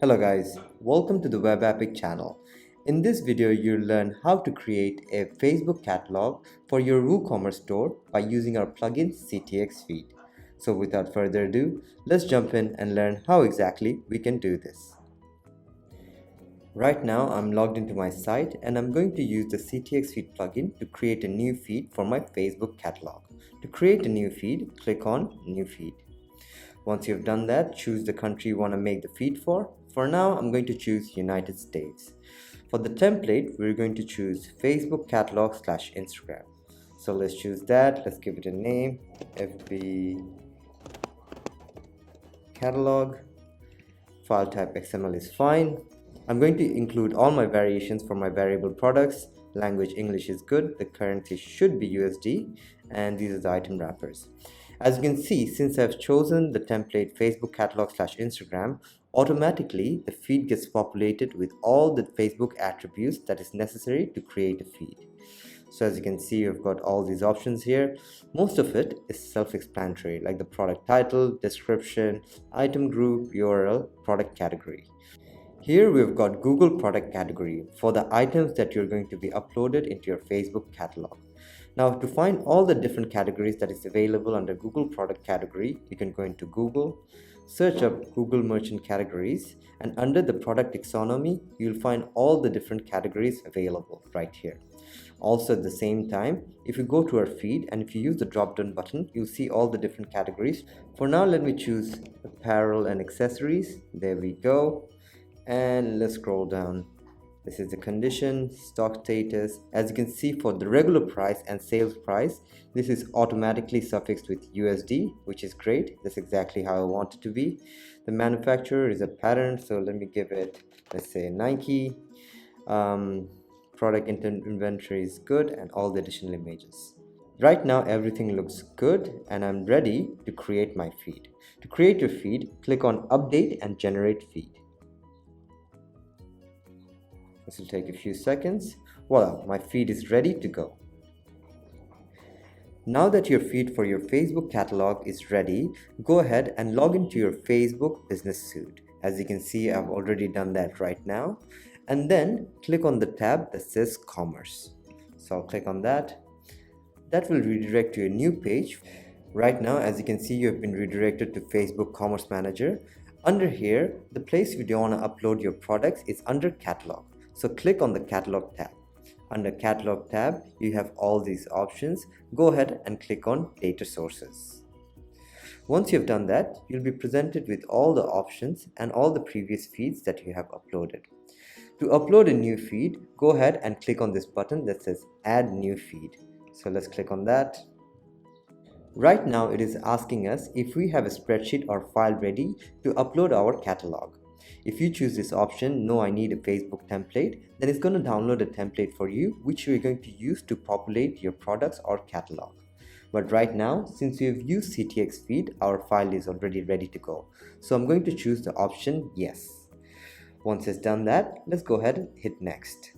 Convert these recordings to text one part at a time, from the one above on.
Hello guys, welcome to the Web Epic channel. In this video, you'll learn how to create a Facebook catalog for your WooCommerce store by using our plugin CTX Feed. So without further ado, let's jump in and learn how exactly we can do this. Right now, I'm logged into my site and I'm going to use the CTX Feed plugin to create a new feed for my Facebook catalog. To create a new feed, click on New Feed. Once you've done that, choose the country you want to make the feed for. For now, I'm going to choose United States. For the template, we're going to choose Facebook catalog / Instagram. So let's choose that. Let's give it a name, FB catalog. File type XML is fine. I'm going to include all my variations for my variable products. Language English is good. The currency should be USD. And these are the item wrappers. As you can see, since I've chosen the template Facebook catalog / Instagram, automatically the feed gets populated with all the Facebook attributes that is necessary to create a feed. So as you can see, you've got all these options here. Most of it is self-explanatory, like the product title, description, item group, URL, product category. Here we've got Google product category for the items that you're going to be uploaded into your Facebook catalog. Now to find all the different categories that is available under Google product category, you can go into Google, search up Google merchant categories, and under the product taxonomy, you'll find all the different categories available right here. Also at the same time, if you go to our feed and if you use the drop down button, you'll see all the different categories. For now, let me choose apparel and accessories. There we go. And let's scroll down. This is the condition, stock status. As you can see, for the regular price and sales price, this is automatically suffixed with USD, which is great. That's exactly how I want it to be. The manufacturer is a pattern, so let me give it, let's say Nike. Product inventory is good, and all the additional images. Right now everything looks good and I'm ready to create my feed. To create your feed, click on Update and Generate Feed. This will take a few seconds. Voila, my feed is ready to go. Now that your feed for your Facebook catalog is ready, go ahead and log into your Facebook Business Suite. As you can see, I've already done that right now. And then click on the tab that says Commerce. So I'll click on that. That will redirect to a new page. Right now, as you can see, you have been redirected to Facebook Commerce Manager. Under here, the place you want to upload your products is under Catalog. So click on the Catalog tab. Under Catalog tab, you have all these options. Go ahead and click on Data Sources. Once you've done that, you'll be presented with all the options and all the previous feeds that you have uploaded. To upload a new feed, go ahead and click on this button that says Add New Feed. So let's click on that. Right now it is asking us if we have a spreadsheet or file ready to upload our catalog. If you choose this option, no, I need a Facebook template, then it's going to download a template for you, which we're going to use to populate your products or catalog. But right now, since we've used CTX Feed, our file is already ready to go. So I'm going to choose the option Yes. Once it's done that, let's go ahead and hit Next.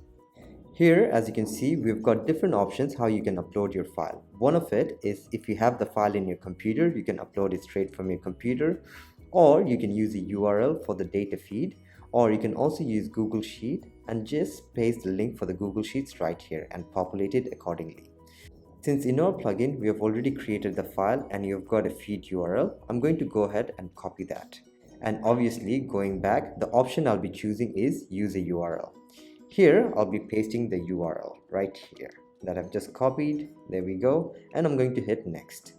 Here, as you can see, we've got different options how you can upload your file. One of it is if you have the file in your computer, you can upload it straight from your computer, or you can use a URL for the data feed, or you can also use Google Sheet and just paste the link for the Google Sheets right here and populate it accordingly. Since in our plugin, we have already created the file and you've got a feed URL, I'm going to go ahead and copy that. And obviously, going back, the option I'll be choosing is Use a URL. Here, I'll be pasting the URL right here that I've just copied. There we go. And I'm going to hit Next.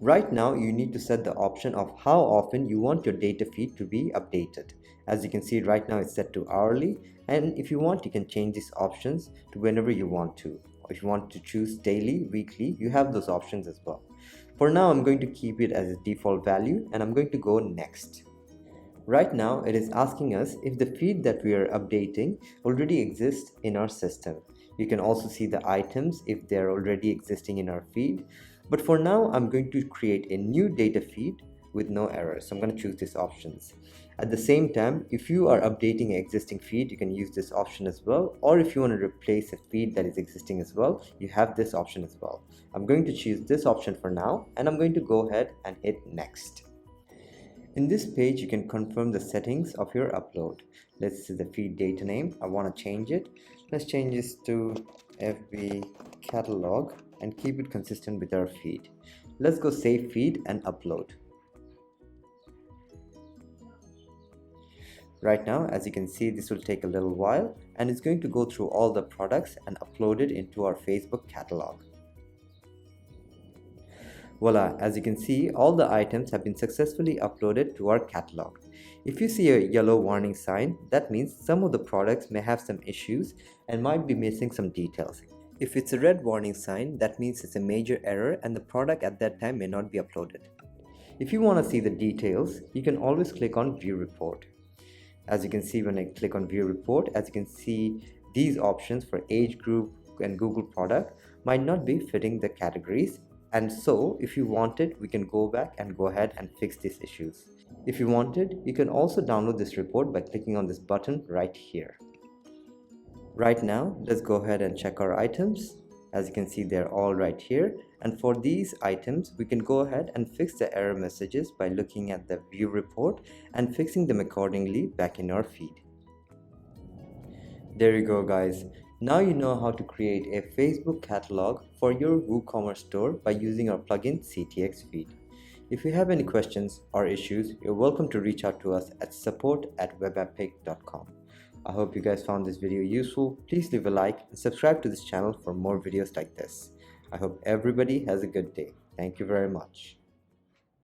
Right now, you need to set the option of how often you want your data feed to be updated. As you can see right now, it's set to hourly. And if you want, you can change these options to whenever you want to. Or if you want to choose daily, weekly, you have those options as well. For now, I'm going to keep it as a default value and I'm going to go Next. Right now, it is asking us if the feed that we are updating already exists in our system. You can also see the items if they are already existing in our feed. But for now, I'm going to create a new data feed with no errors. So I'm going to choose these options. At the same time, if you are updating an existing feed, you can use this option as well. Or if you want to replace a feed that is existing as well, you have this option as well. I'm going to choose this option for now, and I'm going to go ahead and hit Next. In this page, you can confirm the settings of your upload. Let's see the feed data name. I want to change it. Let's change this to FB catalog and keep it consistent with our feed. Let's go save feed and upload. Right now, as you can see, this will take a little while and it's going to go through all the products and upload it into our Facebook catalog. Voila, as you can see, all the items have been successfully uploaded to our catalog. If you see a yellow warning sign, that means some of the products may have some issues and might be missing some details. If it's a red warning sign, that means it's a major error and the product at that time may not be uploaded. If you want to see the details, you can always click on View Report. As you can see, when I click on View Report, as you can see, these options for age group and Google product might not be fitting the categories. And so if you wanted, we can go back and go ahead and fix these issues. If you wanted, you can also download this report by clicking on this button right here. Right now, let's go ahead and check our items. As you can see, they're all right here. And for these items, we can go ahead and fix the error messages by looking at the view report and fixing them accordingly back in our feed. There you go, guys. Now you know how to create a Facebook catalog for your WooCommerce store by using our plugin CTX Feed. If you have any questions or issues, you're welcome to reach out to us at support@webappig.com. I hope you guys found this video useful. Please leave a like and subscribe to this channel for more videos like this. I hope everybody has a good day. Thank you very much.